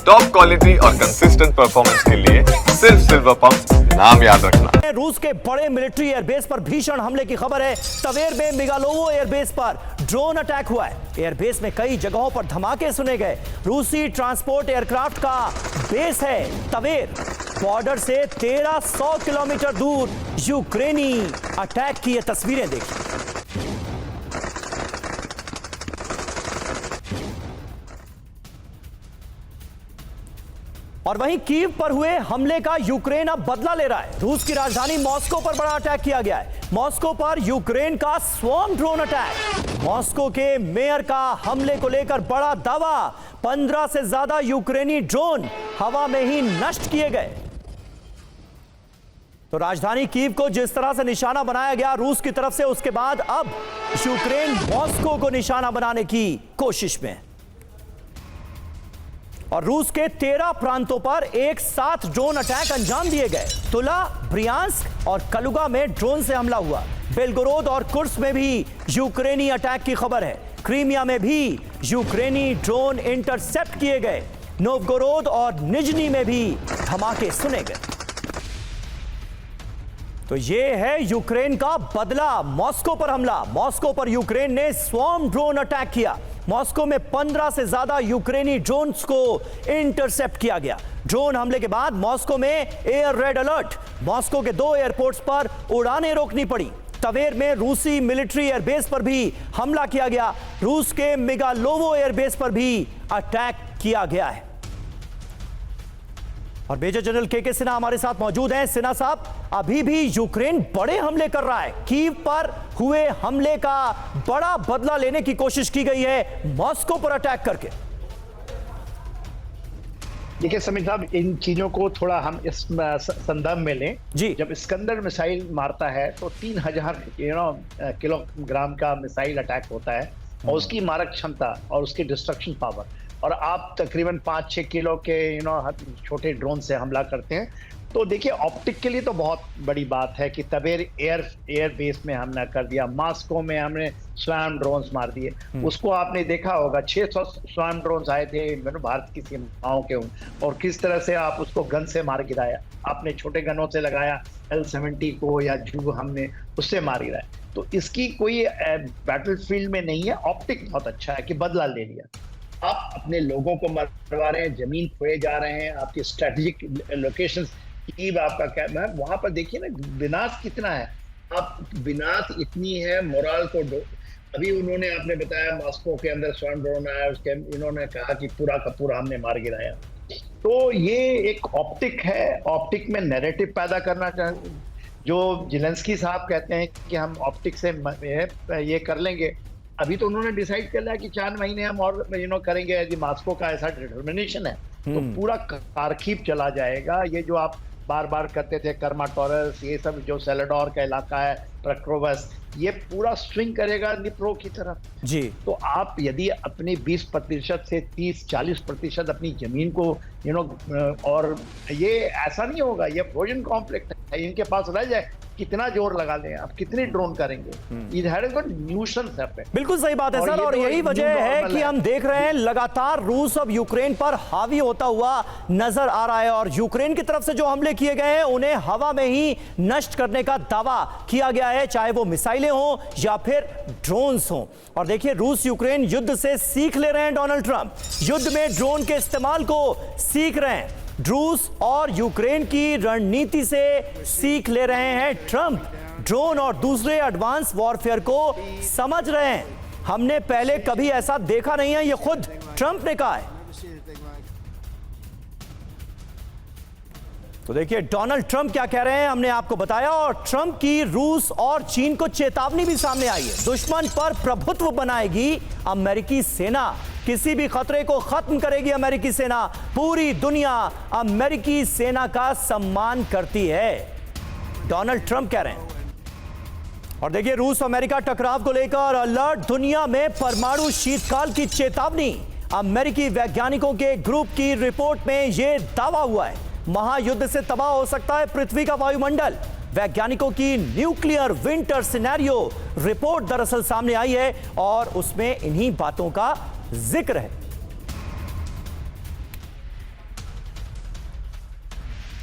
Top quality और consistent performance के लिए सिर्फ सिल्वर पंप नाम याद रखना। रूस के बड़े मिलिट्री एयरबेस पर भीषण हमले की खबर है। तवेर में मिगालोवो एयरबेस पर ड्रोन अटैक हुआ है। एयरबेस में कई जगहों पर धमाके सुने गए। रूसी ट्रांसपोर्ट एयरक्राफ्ट का बेस है तवेर। बॉर्डर से 1300 किलोमीटर दूर यूक्रेनी अटैक की ये तस्वीरें देखिए। और वहीं कीव पर हुए हमले का यूक्रेन अब बदला ले रहा है। रूस की राजधानी मॉस्को पर बड़ा अटैक किया गया है। मॉस्को पर यूक्रेन का स्वॉर्म ड्रोन अटैक। मॉस्को के मेयर का हमले को लेकर बड़ा दावा। 15 से ज्यादा यूक्रेनी ड्रोन हवा में ही नष्ट किए गए। तो राजधानी कीव को जिस तरह से निशाना बनाया गया रूस की तरफ से, उसके बाद अब यूक्रेन मॉस्को को निशाना बनाने की कोशिश में। और रूस के 13 प्रांतों पर एक साथ ड्रोन अटैक अंजाम दिए गए। तुला, ब्रियांस्क और कलुगा में ड्रोन से हमला हुआ। बेलगोरोद और कुर्स्क में भी यूक्रेनी अटैक की खबर है। क्रीमिया में भी यूक्रेनी ड्रोन इंटरसेप्ट किए गए। नोवगोरोद और निजनी में भी धमाके सुने गए। तो यह है यूक्रेन का बदला। मॉस्को पर हमला। मॉस्को पर यूक्रेन ने स्वॉर्म ड्रोन अटैक किया। मॉस्को में 15 से ज्यादा यूक्रेनी ड्रोन्स को इंटरसेप्ट किया गया। ड्रोन हमले के बाद मॉस्को में एयर रेड अलर्ट। मॉस्को के 2 एयरपोर्ट्स पर उड़ानें रोकनी पड़ी। तवेर में रूसी मिलिट्री एयरबेस पर भी हमला किया गया। रूस के मिगालोवो एयरबेस पर भी अटैक किया गया है। और मेजर जनरल के सिन्हा हमारे साथ मौजूद हैं। सिन्हा साहब, अभी भी यूक्रेन बड़े हमले कर रहा है। कीव पर हुए हमले का बड़ा बदला लेने की कोशिश की गई है मॉस्को पर अटैक करके। देखिए समीर साहब, इन चीजों को थोड़ा हम इस संदर्भ में लें जी। जब इस्कंदर मिसाइल मारता है तो 3000 किलोग्राम का मिसाइल अटैक होता है और उसकी मारक क्षमता और उसकी डिस्ट्रक्शन पावर, और आप तकरीबन 5-6 किलो के छोटे ड्रोन से हमला करते हैं। तो देखिए, ऑप्टिक के लिए तो बहुत बड़ी बात है कि तवेर एयर बेस में हमला कर दिया। मॉस्को में हमने स्वयं ड्रोन्स मार दिए। उसको आपने देखा होगा, 600 स्वयं ड्रोन्स आए थे भारत की सीमाओं के, और किस तरह से आप उसको गन से मार गिराया। आपने छोटे गनों से लगाया, L-70 को या जू हमने उससे मार गिराया। तो इसकी कोई बैटल फील्ड में नहीं है। ऑप्टिक बहुत अच्छा है कि बदला ले लिया। आप अपने लोगों को मरवा रहे हैं, जमीन खोए जा रहे हैं, आपकी स्ट्रेटेजिक लोकेशंस कीव आपका क्या है, वहां पर देखिए ना विनाश कितना है। आप विनाश इतनी है, मोरल को अभी उन्होंने आपने बताया मॉस्को के अंदर स्वयं ड्रोन आया, उसके इन्होंने कहा कि पूरा का पूरा हमने मार गिराया। तो ये एक ऑप्टिक है। ऑप्टिक में नैरेटिव पैदा करना चाहिए। जो जेलेंस्की साहब कहते हैं कि हम ऑप्टिक से ये कर लेंगे, अभी तो उन्होंने डिसाइड कर लिया कि 4 महीने हम और करेंगे। यदि मॉस्को का ऐसा डिटर्मिनेशन है तो पूरा कारखीप चला जाएगा। ये जो आप बार बार करते थे कर्माटोरस, ये सब जो सेलेडोर का इलाका है, प्रक्रोवस, ये पूरा स्विंग करेगा निप्रो की तरफ जी। तो आप यदि अपने 20% से 30-40% अपनी जमीन को और ये ऐसा नहीं होगा, ये फ्रोजन कॉन्फ्लिक्ट है, इनके पास रह जाए, कितना जोर लगा लें आप, कितने ड्रोन करेंगे। बिल्कुल सही बात है सर, और यही वजह है कि हम देख रहे हैं लगातार रूस अब यूक्रेन पर हावी होता हुआ नजर आ रहा है। और यूक्रेन की तरफ से जो हमले किए गए हैं उन्हें हवा में ही नष्ट करने का दावा किया गया है, चाहे वो मिसाइलें हो या फिर ड्रोन्स हो। और देखिए, रूस यूक्रेन युद्ध से सीख ले रहे हैं। डोनाल्ड ट्रंप युद्ध में ड्रोन के इस्तेमाल को सीख रहे हैं। रूस और यूक्रेन की रणनीति से सीख ले रहे हैं ट्रंप। ड्रोन और दूसरे एडवांस वॉरफेयर को समझ रहे हैं। हमने पहले कभी ऐसा देखा नहीं है, ये खुद ट्रंप ने कहा है। तो देखिए डोनाल्ड ट्रंप क्या कह रहे हैं, हमने आपको बताया। और ट्रंप की रूस और चीन को चेतावनी भी सामने आई है। दुश्मन पर प्रभुत्व बनाएगी अमेरिकी सेना, किसी भी खतरे को खत्म करेगी अमेरिकी सेना। पूरी दुनिया अमेरिकी सेना का सम्मान करती है, डोनाल्ड ट्रंप कह रहे हैं। और देखिए, रूस अमेरिका टकराव को लेकर अलर्ट। दुनिया में परमाणु शीतकाल की चेतावनी। अमेरिकी वैज्ञानिकों के ग्रुप की रिपोर्ट में यह दावा हुआ है, महायुद्ध से तबाह हो सकता है पृथ्वी का वायुमंडल। वैज्ञानिकों की न्यूक्लियर विंटर सिनेरियो रिपोर्ट दरअसल सामने आई है और उसमें इन्हीं बातों का जिक्र है।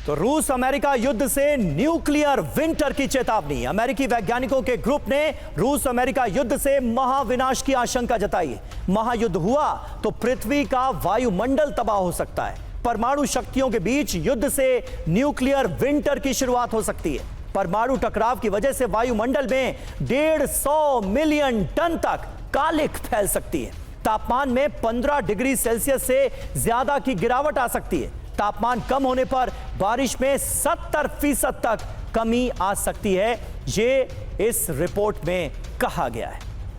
तो रूस अमेरिका युद्ध से न्यूक्लियर विंटर की चेतावनी। अमेरिकी वैज्ञानिकों के ग्रुप ने रूस अमेरिका युद्ध से महाविनाश की आशंका जताई है। महायुद्ध हुआ तो पृथ्वी का वायुमंडल तबाह हो सकता है। परमाणु शक्तियों के बीच युद्ध से न्यूक्लियर विंटर की शुरुआत हो सकती है। परमाणु टकराव की वजह से वायुमंडल में 150 मिलियन टन तक कालिख फैल सकती है। तापमान में 15 डिग्री सेल्सियस से ज्यादा की गिरावट आ सकती है। तापमान कम होने पर बारिश में 70% तक कमी आ सकती है, ये इस रिपोर्ट में कहा गया है।